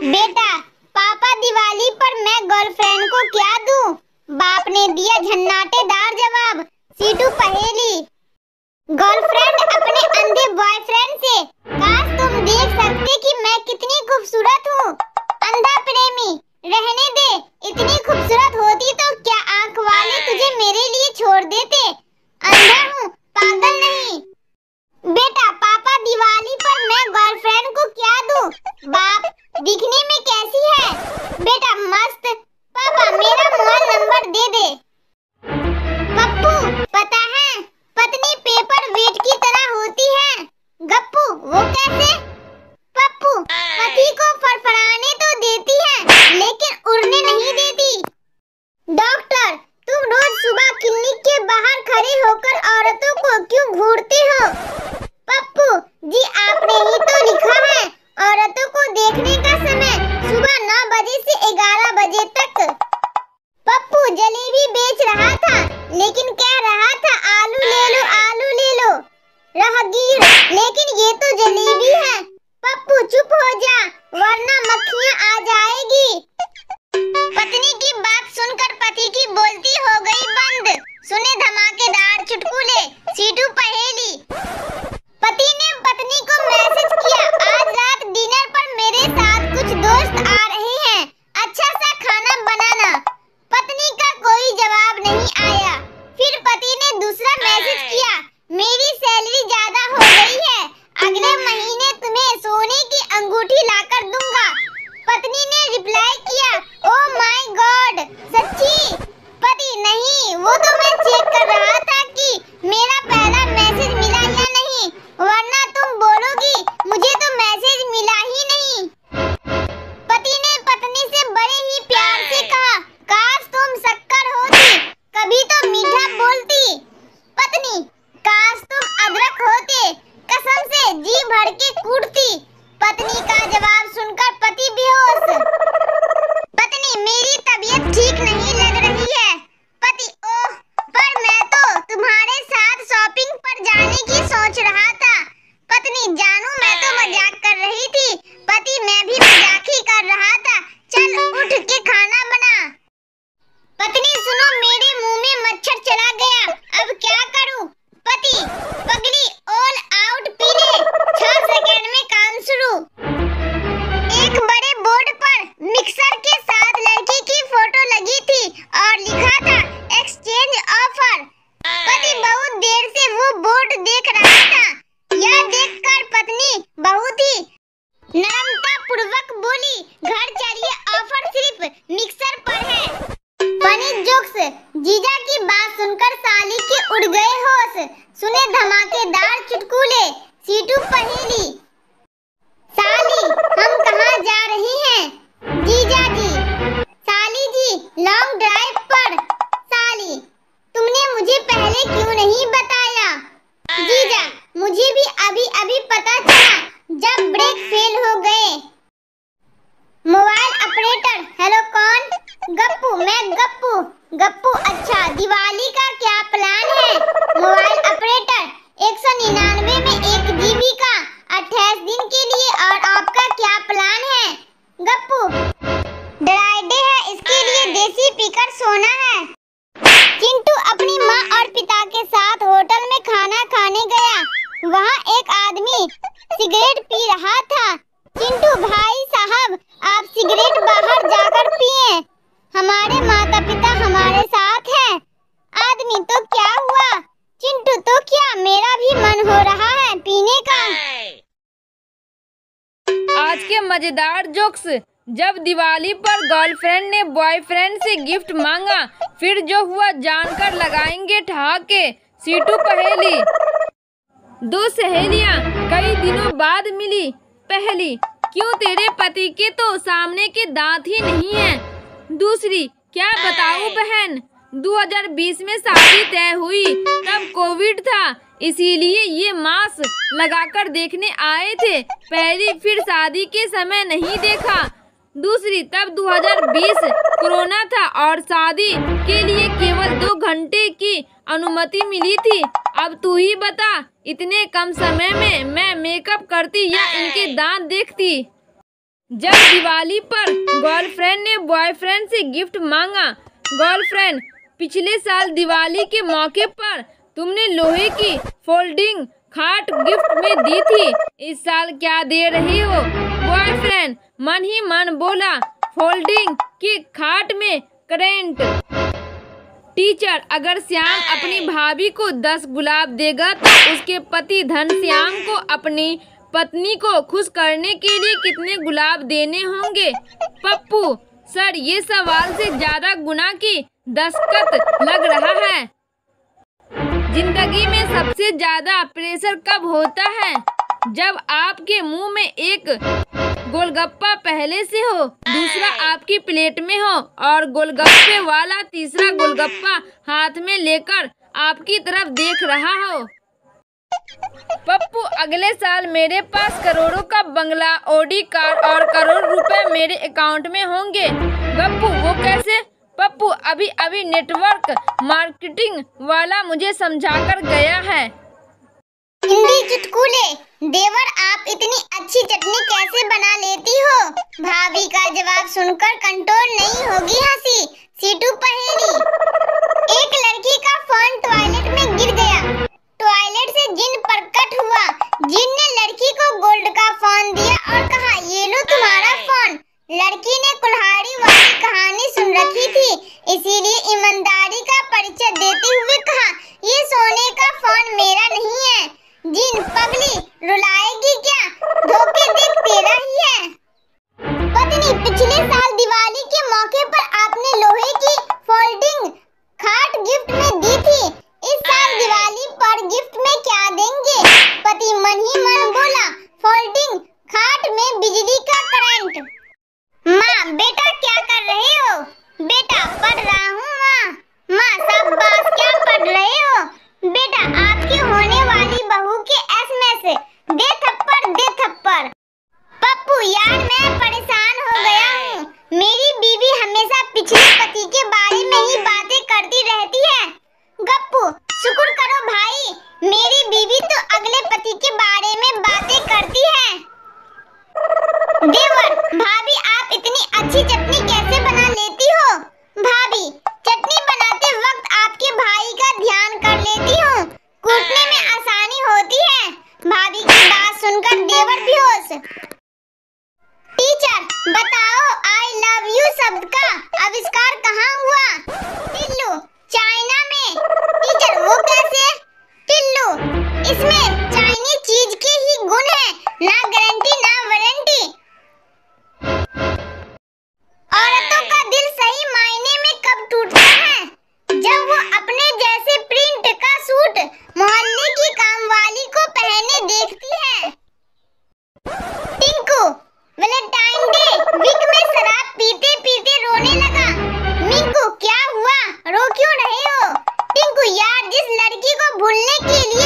बेटा, पापा दिवाली पर मैं गर्लफ्रेंड को क्या दूं? बाप ने दिया झन्नाटेदार जवाब, सीटू पहेली। गर्लफ्रेंड अपने अंधे बॉयफ्रेंड से, काश तुम देख सकते कि मैं कितनी खूबसूरत हूँ। अंधा प्रेमी, रहने दे, इतनी खूबसूरत होती तो क्या आंख वाले तुझे मेरे लिए छोड़ देते? अंधा हूँ, पागल नहीं। बेटा, पापा दिवाली पर मैं गर्लफ्रेंड को क्या दूं? बाप, दिखने में कैसी है? बेटा, मस्त। पापा, मेरा मोबाइल नंबर दे दे। पप्पू, पता है पत्नी पेपर वेट की तरह होती है। गप्पू, वो कैसे? पप्पू, पति को फड़फड़ाने तो देती है लेकिन उड़ने नहीं देती। डॉक्टर, तुम रोज सुबह क्लिनिक के बाहर खड़े होकर औरतों को क्यों घूरते हो? पप्पू जी, आपने ही तो लिखा है औरतों को देखने का समय सुबह 9 बजे से 11 बजे तक। पप्पू जलेबी बेच रहा था लेकिन कह रहा था आलू ले लो, आलू ले लो। राहगीर, लेकिन ये तो जलेबी है। पप्पू चुप हो जा वरना मक्खियाँ आ जाएगी। पत्नी की बात सुनकर पति की बोलती हो गई बंद। सुने धमाकेदार चुटकुले, सीटू पहेली। पति ने पत्नी को मैसेज किया, आज रात डिनर पर मेरे साथ कुछ दोस्त आ रहे हैं, अच्छा सा खाना बनाना। पत्नी का कोई जवाब नहीं आया। फिर पति ने दूसरा मैसेज किया, मेरी सैलरी ज्यादा हो गई है, अगले महीने तुम्हें सोने की अंगूठी लाकर दूंगा। पत्नी ने रिप्लाई किया, ओह माय गॉड, सच्ची? पति, नहीं, वो तो मैं चेक कर रहा था कि मेरा पहला मैसेज मिला या नहीं, वरना तुम बोलोगी मुझे तो मैसेज मिला ही नहीं। पति ने पत्नी से बड़े ही प्यार से कहा, काश तुम शक्कर होती, कभी तो मीठा बोलती। पत्नी, काश तुम अदरक होते, कसम से जी भर के कूटती। पत्नी का जवाब सुनकर पति बेहोश। पत्नी, मेरी तबीयत ठीक नहीं लग रही है। पति, ओह, पर मैं तो तुम्हारे साथ शॉपिंग पर जाने की सोच रहा था। पत्नी, जानू मैं तो मजाक कर रही थी। पति, मैं भी मजाक ही कर रहा था, चल उठ के खाना बना। पत्नी, सुनो मेरे मुंह में मच्छर चला गया, अब क्या करूं? पति, पगली, ऑल आउट पी ले, 6 सेकंड में काम शुरू। एक बड़े बोर्ड पर मिक्सर के साथ लड़की की फोटो लगी थी और लिखा था एक्सचेंज ऑफर। पति बहुत देर से वो बोर्ड देख रहा था। यह देखकर पत्नी बहुत ही नम्रता पूर्वक बोली, घर चलिए, ऑफर सिर्फ मिक्सर पर है। फनी जोक्स, जीजा की बात सुनकर साली के उड़ गए होश। सुने धमाकेदार चुटकुले, सीटू पहेली। साली, हम कहाँ जा रही हैं? जीजा जी, साली जी, लॉन्ग ड्राइव पर। साली, तुमने मुझे पहले क्यों नहीं बताया? जीजा, मुझे भी अभी अभी पता चला जब ब्रेक फेल हो गए। मोबाइल ऑपरेटर, हेलो कौन? गप्पू, मैं गप्पू। गप्पू, अच्छा, दिवाली का क्या प्लान है? मोबाइल ऑपरेटर, 199 में 1 GB का 28 दिन के लिए, और आपका क्या प्लान है? गप्पू, ड्राई डे है, इसके लिए देसी पीकर सोना है। चिंटू अपनी माँ और पिता के साथ होटल में खाना खाने गया। वहाँ एक आदमी सिगरेट पी रहा था। चिंटू, भाई साहब, आप सिगरेट बाहर जाकर पिए, हमारे माता पिता हमारे साथ हैं। आदमी, तो क्या हुआ? चिंटू, तो क्या, मेरा भी मन हो रहा है पीने का। आज के मजेदार जोक्स, जब दिवाली पर गर्लफ्रेंड ने बॉयफ्रेंड से गिफ्ट मांगा, फिर जो हुआ जानकर लगाएंगे ठहाके, सीटू पहेली। 2 सहेलियां कई दिनों बाद मिली। पहली, क्यों तेरे पति के तो सामने के दांत ही नहीं हैं? दूसरी, क्या बताऊं बहन, 2020 में शादी तय हुई, तब कोविड था, इसीलिए ये मास्क लगाकर देखने आए थे। पहली, फिर शादी के समय नहीं देखा। दूसरी, तब 2020 कोरोना था और शादी के लिए केवल 2 घंटे की अनुमति मिली थी। अब तू ही बता, इतने कम समय में मैं मेकअप करती या इनके दांत देखती? जब दिवाली पर गर्लफ्रेंड ने बॉयफ्रेंड से गिफ्ट मांगा। गर्लफ्रेंड, पिछले साल दिवाली के मौके पर तुमने लोहे की फोल्डिंग खाट गिफ्ट में दी थी, इस साल क्या दे रही हो? बॉयफ्रेंड मन ही मन बोला, फोल्डिंग की खाट में करेंट। टीचर, अगर श्याम अपनी भाभी को 10 गुलाब देगा तो उसके पति घनश्याम को अपनी पत्नी को खुश करने के लिए कितने गुलाब देने होंगे? पप्पू, सर ये सवाल से ज्यादा गुना की दस्तखत लग रहा है। जिंदगी में सबसे ज्यादा प्रेशर कब होता है? जब आपके मुंह में एक गोलगप्पा पहले से हो, दूसरा आपकी प्लेट में हो और गोलगप्पे वाला तीसरा गोलगप्पा हाथ में लेकर आपकी तरफ देख रहा हो। पप्पू, अगले साल मेरे पास करोड़ों का बंगला, ऑडी कार और करोड़ रुपए मेरे अकाउंट में होंगे। गप्पू, वो कैसे? पप्पू, अभी अभी नेटवर्क मार्केटिंग वाला मुझे समझाकर गया है। हिंदी चुटकुले। देवर, आप इतनी अच्छी चटनी कैसे बना लेती हो? भाभी का जवाब सुनकर कंट्रोल नहीं होगी हंसी। सीटू पहेली। एक लड़की का फोन टॉयलेट में गिर गया। टॉयलेट से जिन प्रकट हुआ। जिन ने लड़की को गोल्ड का फोन दिया और कहा, ये लो तुम्हारा फोन। लड़की ने कुल्हाड़ी वाली कहानी सुन रखी थी, इसीलिए ईमानदारी का परिचय देते हुए कहा, ये सोने का फोन मेरा नहीं है। जिन, पगली, रुलाएगी क्या? धोखे देख तेरा ही है। पत्नी, पिछले साल दिवाली के मौके पर आपने लोहे की फोल्डिंग खाट गिफ्ट में दी थी, इस साल दिवाली पर गिफ्ट में क्या देंगे? पति मन ही मन बोला, फोल्डिंग खाट में बिजली का करंट। माँ, बेटा क्या कर रहे हो? बेटा, पढ़ रहा हूँ माँ। माँ, शाबाश, क्या पढ़ रहे हो? बेटा, आपकी होने वाली बहू के SMS। दे थप्पड़, दे थप्पड़। पप्पू, यार मैं परेशान हो गया हूँ। मेरी बीवी हमेशा पिछले पति के बारे में ही बातें करती रहती है। गप्पू, शुक्र करो भाई, मेरी बीवी तो अगले पति के बारे में बातें करती है। देवर, भाभी आप इतनी अच्छी चटनी कैसे बना लेती हो? भाभी, चटनी बनाते वक्त आपके भाई का ध्यान कर लेती हूँ, कूटने में आसानी होती है। भाभी की बात सुनकर देवर बेहोश। टीचर, बताओ आई लव यू शब्द का आविष्कार कहाँ हुआ? टिल्लू, चाइना में। टीचर, वो कैसे? टिल्लू, इसमें चाइनीज चीज के ही गुण है, ना गारंटी ना वारंटी। औरतों का दिल सही मायने में कब टूटता है? जब वो अपने जैसे प्रिंट का सूट मोहल्ले की कामवाली को पहने देखती है। टिंकू, वैलेंटाइन डे वीक में शराब पीते पीते रोने लगा। मिंकू, क्या हुआ? रो क्यों रहे हो? टिंकू, यार जिस लड़की को भूलने के लिए